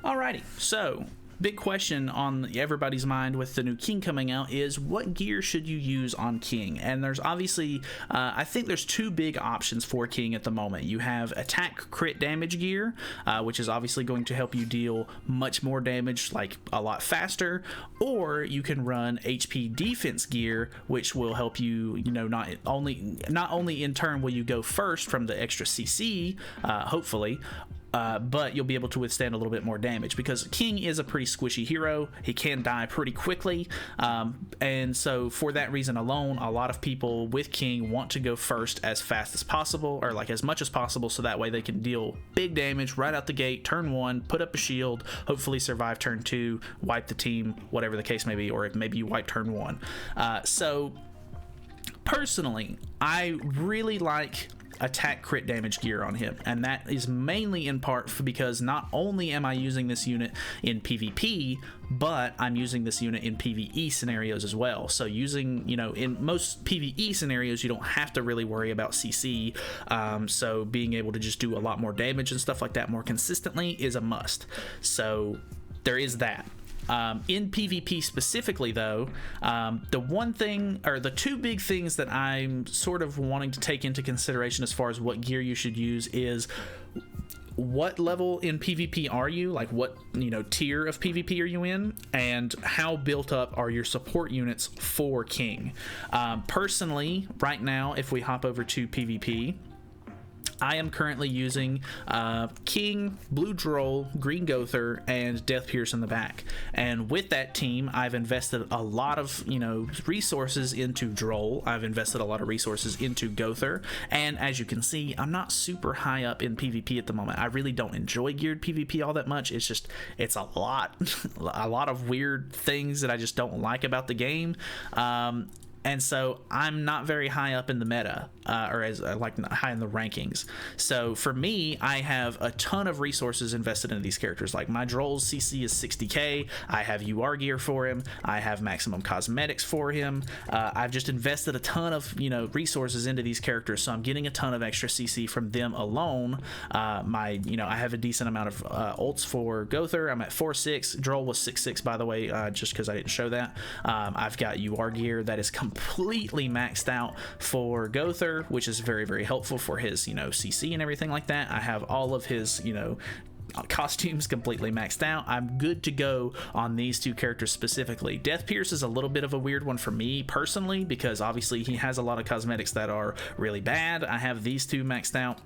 Alrighty, so big question on everybody's mind with the new King coming out is what gear should you use on King? And there's obviously, I think there's two big options for King at the moment. You have attack crit damage gear, which is obviously going to help you deal much more damage, like a lot faster, or you can run HP defense gear, which will help you, not only in turn will you go first from the extra CC, hopefully, but you'll be able to withstand a little bit more damage because King is a pretty squishy hero. He can die pretty quickly, and so for that reason alone, a lot of people with King want to go first as fast as possible, or like as much as possible, so that way they can deal big damage right out the gate, turn 1, put up a shield, hopefully survive turn 2, wipe the team, whatever the case may be, or maybe you wipe turn 1. So personally, I really like attack crit damage gear on him, and that is mainly in part because not only am I using this unit in PvP, but I'm using this unit in PvE scenarios as well. So using, in most PvE scenarios you don't have to really worry about CC, so being able to just do a lot more damage and stuff like that more consistently is a must. So there is that. In PvP specifically, though, the one thing, or the two big things that I'm sort of wanting to take into consideration as far as what gear you should use is what level in PvP are you, like what tier of PvP are you in, and how built up are your support units for King. Personally, right now, if we hop over to PvP, I am currently using King, Blue Droll, Green Gother, and Death Pierce in the back. And with that team, I've invested a lot of resources into Droll. I've invested a lot of resources into Gother. And as you can see, I'm not super high up in PvP at the moment. I really don't enjoy geared PvP all that much. It's a lot, a lot of weird things that I just don't like about the game. And so I'm not very high up in the meta, or as high in the rankings. So for me, I have a ton of resources invested in these characters. Like my Droll's CC is 60k. I have UR gear for him. I have maximum cosmetics for him. I've just invested a ton of resources into these characters, so I'm getting a ton of extra CC from them alone. I have a decent amount of ults for Gother. I'm at 4.6. Droll was 6.6 by the way, just because I didn't show that. I've got UR gear that is completely maxed out for Gother, which is very, very helpful for his CC and everything like that. I have all of his costumes completely maxed out. I'm good to go on these two characters specifically. Death Pierce is a little bit of a weird one for me personally, because obviously he has a lot of cosmetics that are really bad. I have these two maxed out.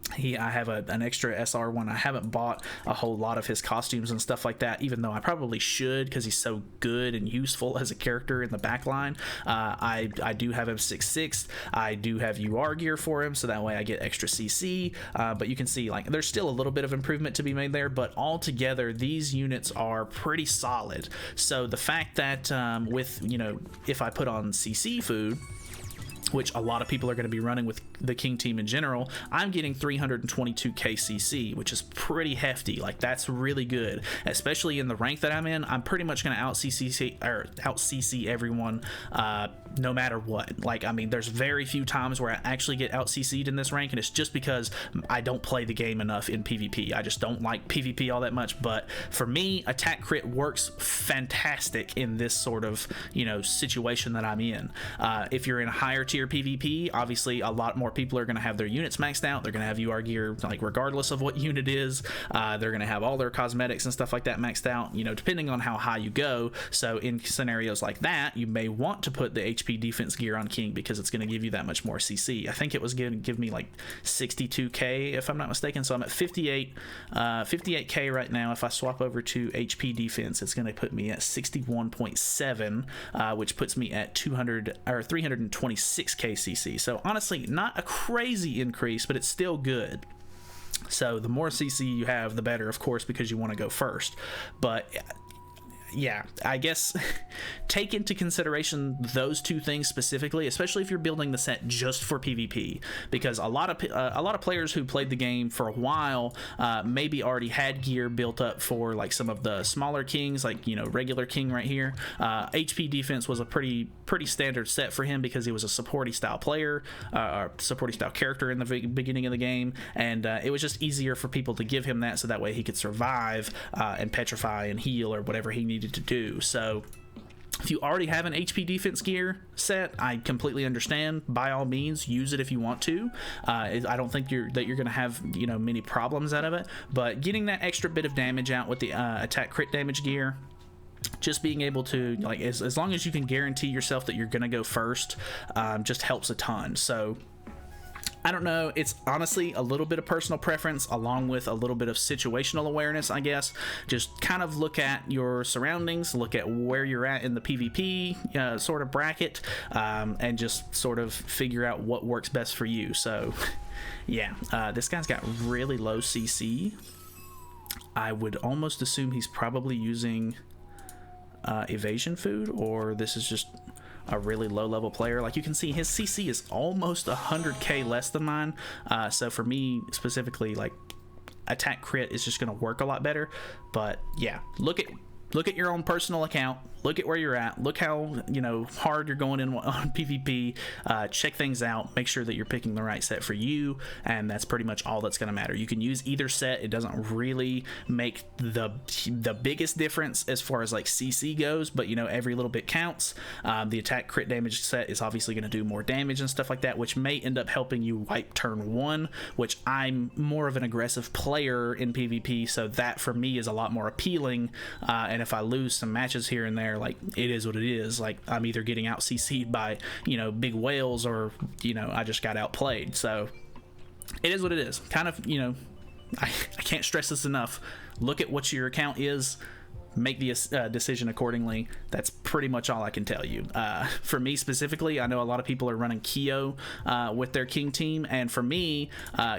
I have an extra SR one. I haven't bought a whole lot of his costumes and stuff like that, even though I probably should, because he's so good and useful as a character in the backline. I do have him 6.6. I do have UR gear for him, so that way I get extra CC. But you can see there's still a little bit of improvement to be made there, but altogether these units are pretty solid. So the fact that if I put on CC food, which a lot of people are going to be running with the King team in general, I'm getting 322k CC, which is pretty hefty. That's really good, especially in the rank that I'm in. I'm pretty much going to out CC everyone, no matter what. There's very few times where I actually get out CC'd in this rank, and it's just because I don't play the game enough in PvP. I just don't like PvP all that much. But for me, attack crit works fantastic in this sort of situation that I'm in. If you're in a higher tier PvP, obviously a lot more people are going to have their units maxed out. They're going to have UR gear regardless of what unit is. They're going to have all their cosmetics and stuff like that maxed out, depending on how high you go. So in scenarios like that, you may want to put the HP defense gear on King, because it's going to give you that much more CC. I think it was going to give me 62k if I'm not mistaken. So I'm at 58k right now. If I swap over to HP defense, it's going to put me at 61.7, which puts me at 326 KCC. So honestly, not a crazy increase, but it's still good. So the more CC you have, the better, of course, because you want to go first. But yeah, I guess take into consideration those two things specifically, especially if you're building the set just for PvP, because a lot of players who played the game for a while maybe already had gear built up for like some of the smaller kings, like, you know, regular king right here. HP defense was a pretty standard set for him because he was a supporty style player, or supporty style character in the beginning of the game, and it was just easier for people to give him that, so that way he could survive and petrify and heal or whatever he needed to do. So if you already have an HP defense gear set, I completely understand. By all means, use it if you want to. I don't think you're going to have, you know, many problems out of it. But getting that extra bit of damage out with the attack crit damage gear, just being able to, like, as long as you can guarantee yourself that you're going to go first, just helps a ton. So I don't know, it's honestly a little bit of personal preference along with a little bit of situational awareness, I guess. Just kind of look at your surroundings, look at where you're at in the PvP sort of bracket, and just sort of figure out what works best for you. So yeah, this guy's got really low CC. I would almost assume he's probably using evasion food, or this is just a really low level player. Like, you can see his CC is almost 100k less than mine, so for me specifically, like, attack crit is just going to work a lot better. But yeah, look at your own personal account, look at where you're at, look how, you know, hard you're going in on PvP, check things out, make sure that you're picking the right set for you, and that's pretty much all that's going to matter. You can use either set. It doesn't really make the biggest difference as far as like CC goes, but, you know, every little bit counts. The attack crit damage set is obviously going to do more damage and stuff like that, which may end up helping you wipe turn 1, which I'm more of an aggressive player in PvP, so that for me is a lot more appealing. And if I lose some matches here and there, like, it is what it is. Like, I'm either getting out CC'd by, you know, big whales, or, you know, I just got outplayed. So it is what it is. Kind of, you know, I can't stress this enough. Look at what your account is, make the decision accordingly. That's pretty much all I can tell you. For me specifically, I know a lot of people are running Keo with their king team, and for me,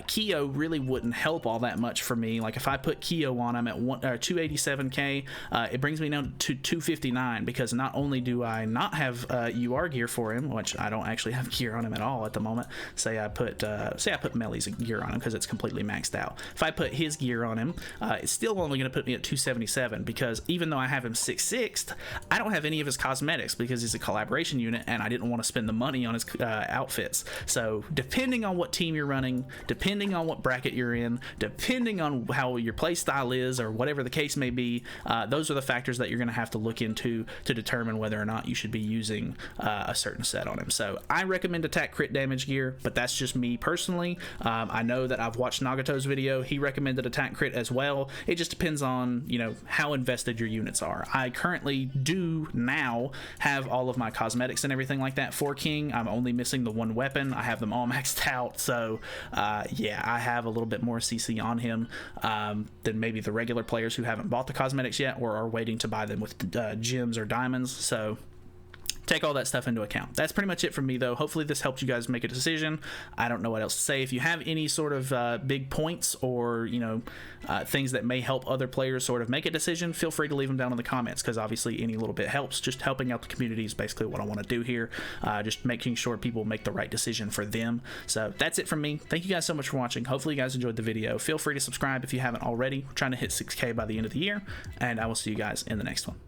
Keo really wouldn't help all that much for me. Like, if I put Keo on, I'm at 287k, it brings me down to 259, because not only do I not have UR gear for him, which I don't actually have gear on him at all at the moment. Say I put Melly's gear on him because it's completely maxed out. If I put his gear on him, it's still only going to put me at 277, because even though I have him 6'6", I don't have any of his cosmetics because he's a collaboration unit, and I didn't want to spend the money on his outfits. So depending on what team you're running, depending on what bracket you're in, depending on how your play style is, or whatever the case may be, those are the factors that you're going to have to look into to determine whether or not you should be using a certain set on him. So I recommend attack crit damage gear, but that's just me personally. I know that I've watched Nagato's video. He recommended attack crit as well. It just depends on, you know, how invested your units are. I currently do now have all of my cosmetics and everything like that for King. I'm only missing the one weapon. I have them all maxed out, so yeah, I have a little bit more CC on him than maybe the regular players who haven't bought the cosmetics yet, or are waiting to buy them with gems or diamonds. So take all that stuff into account. That's pretty much it from me, though. Hopefully this helped you guys make a decision. I don't know what else to say. If you have any sort of big points, or, you know, things that may help other players sort of make a decision, feel free to leave them down in the comments, because obviously any little bit helps. Just helping out the community is basically what I want to do here. Just making sure people make the right decision for them. So that's it from me. Thank you guys so much for watching. Hopefully you guys enjoyed the video. Feel free to subscribe if you haven't already. We're trying to hit 6K by the end of the year, and I will see you guys in the next one.